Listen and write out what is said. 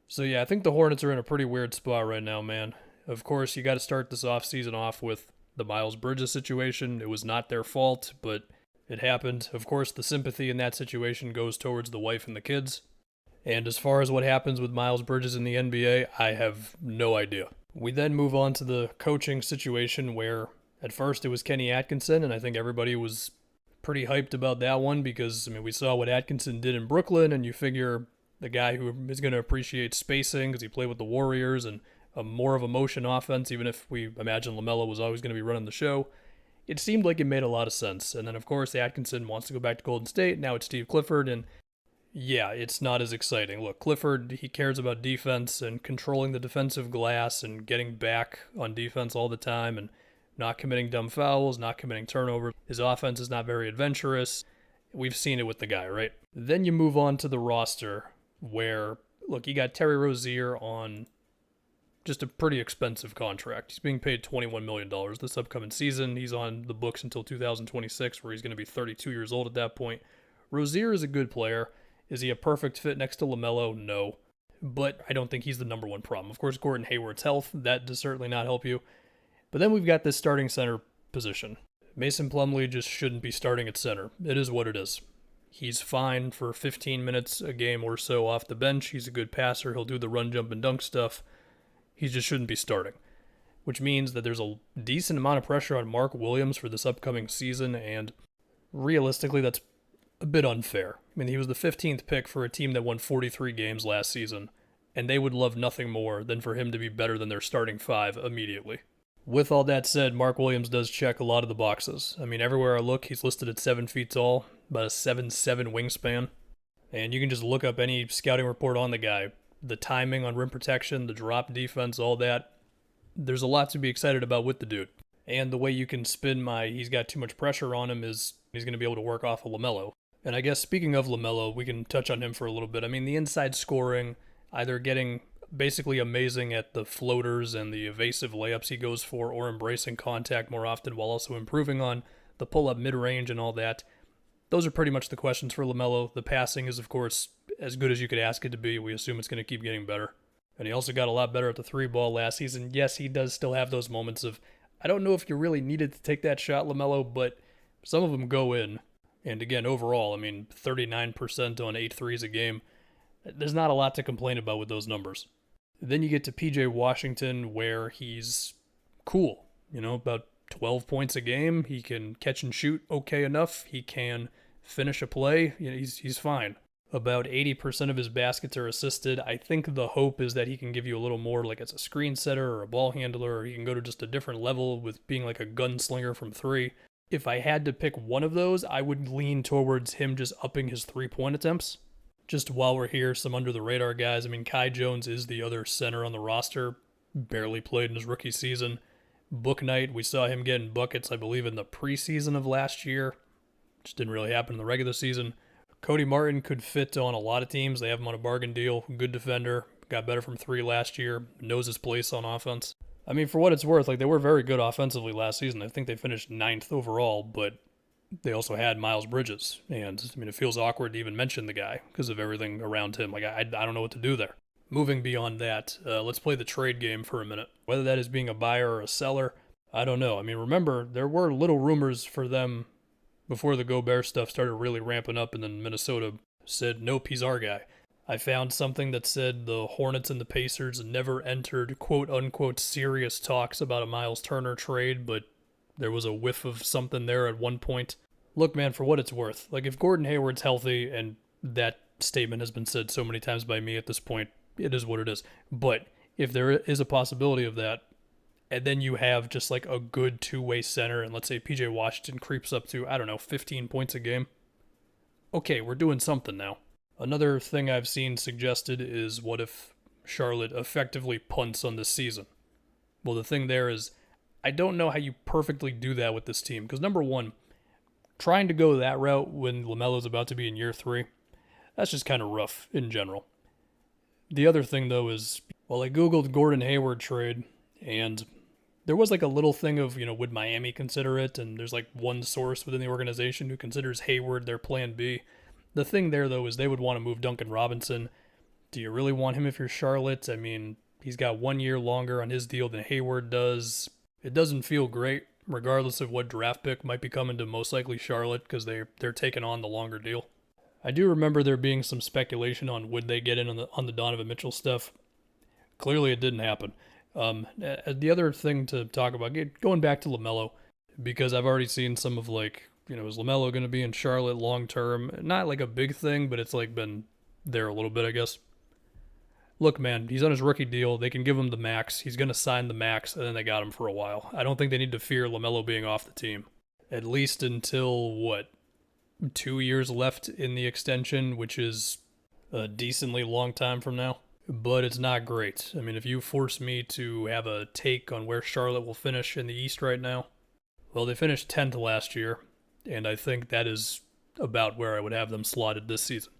So yeah, I think the Hornets are in a pretty weird spot right now, man. Of course, you got to start this offseason off with the Miles Bridges situation. It was not their fault, but it happened. Of course, the sympathy in that situation goes towards the wife and the kids. And as far as what happens with Miles Bridges in the NBA, I have no idea. We then move on to the coaching situation where at first it was Kenny Atkinson, and I think everybody was pretty hyped about that one because, I mean, we saw what Atkinson did in Brooklyn, and you figure the guy who is going to appreciate spacing because he played with the Warriors and a more of a motion offense, even if we imagine LaMelo was always going to be running the show. It seemed like it made a lot of sense. And then, of course, Atkinson wants to go back to Golden State. Now it's Steve Clifford, and yeah, it's not as exciting. Look, Clifford, he cares about defense and controlling the defensive glass and getting back on defense all the time and not committing dumb fouls, not committing turnovers. His offense is not very adventurous. We've seen it with the guy, right? Then you move on to the roster where, look, you got Terry Rozier on just a pretty expensive contract. He's being paid $21 million this upcoming season. He's on the books until 2026, where he's going to be 32 years old at that point. Rozier is a good player. Is he a perfect fit next to LaMelo? No. But I don't think he's the number one problem. Of course, Gordon Hayward's health, that does certainly not help you. But then we've got this starting center position. Mason Plumlee just shouldn't be starting at center. It is what it is. He's fine for 15 minutes a game or so off the bench. He's a good passer. He'll do the run, jump, and dunk stuff. He just shouldn't be starting. Which means that there's a decent amount of pressure on Mark Williams for this upcoming season, and realistically, that's a bit unfair. I mean, he was the 15th pick for a team that won 43 games last season, and they would love nothing more than for him to be better than their starting five immediately. With all that said, Mark Williams does check a lot of the boxes. I mean, everywhere I look, he's listed at 7 feet tall, about a 7'7" wingspan, and you can just look up any scouting report on the guy. The timing on rim protection, the drop defense, all that. There's a lot to be excited about with the dude. And the way you can spin my he's got too much pressure on him is he's going to be able to work off of LaMelo. And I guess speaking of LaMelo, we can touch on him for a little bit. I mean, the inside scoring, either getting basically amazing at the floaters and the evasive layups he goes for, or embracing contact more often while also improving on the pull-up mid-range and all that. Those are pretty much the questions for LaMelo. The passing is, of course, as good as you could ask it to be. We assume it's going to keep getting better. And he also got a lot better at the three ball last season. Yes, he does still have those moments of, I don't know if you really needed to take that shot, LaMelo, but some of them go in. And again, overall, I mean, 39% on 8 threes a game. There's not a lot to complain about with those numbers. Then you get to PJ Washington, where he's cool. You know, about 12 points a game. He can catch and shoot okay enough. He can finish a play. You know, he's fine. About 80% of his baskets are assisted. I think the hope is that he can give you a little more, like as a screen setter or a ball handler, or he can go to just a different level with being like a gunslinger from three. If I had to pick one of those, I would lean towards him just upping his three-point attempts. Just while we're here, some under-the-radar guys. I mean, Kai Jones is the other center on the roster. Barely played in his rookie season. Book Night, we saw him getting buckets, I believe, in the preseason of last year. Just didn't really happen in the regular season. Cody Martin could fit on a lot of teams. They have him on a bargain deal. Good defender. Got better from three last year. Knows his place on offense. I mean, for what it's worth, like they were very good offensively last season. I think they finished 9th overall, but they also had Miles Bridges. And, I mean, it feels awkward to even mention the guy because of everything around him. Like, I don't know what to do there. Moving beyond that, let's play the trade game for a minute. Whether that is being a buyer or a seller, I don't know. I mean, remember, there were little rumors for them before the Gobert stuff started really ramping up, and then Minnesota said, nope, he's our guy. I found something that said the Hornets and the Pacers never entered quote-unquote serious talks about a Miles Turner trade, but there was a whiff of something there at one point. Look, man, for what it's worth, like if Gordon Hayward's healthy, and that statement has been said so many times by me at this point, it is what it is. But if there is a possibility of that, and then you have just like a good two-way center, and let's say PJ Washington creeps up to, I don't know, 15 points a game. Okay, we're doing something now. Another thing I've seen suggested is what if Charlotte effectively punts on this season? Well, the thing there is, I don't know how you perfectly do that with this team. Because number one, trying to go that route when LaMelo's about to be in year 3, that's just kind of rough in general. The other thing, though, is, well, I Googled Gordon Hayward trade, and there was like a little thing of, you know, would Miami consider it? And there's like one source within the organization who considers Hayward their plan B. The thing there, though, is they would want to move Duncan Robinson Do you really want him if you're Charlotte? I mean, he's got 1 year longer on his deal than Hayward does. It doesn't feel great, regardless of what draft pick might be coming to most likely Charlotte, because they're taking on the longer deal. I do remember there being some speculation on would they get in on the Donovan Mitchell stuff. Clearly, it didn't happen. The other thing to talk about, going back to LaMelo, because I've already seen some of like, is LaMelo going to be in Charlotte long term? Not like a big thing, but it's like been there a little bit, I guess. Look, man, he's on his rookie deal. They can give him the max. He's going to sign the max, and then they got him for a while. I don't think they need to fear LaMelo being off the team. At least until, 2 years left in the extension, which is a decently long time from now. But it's not great. I mean, if you force me to have a take on where Charlotte will finish in the East right now, well, they finished 10th last year, and I think that is about where I would have them slotted this season.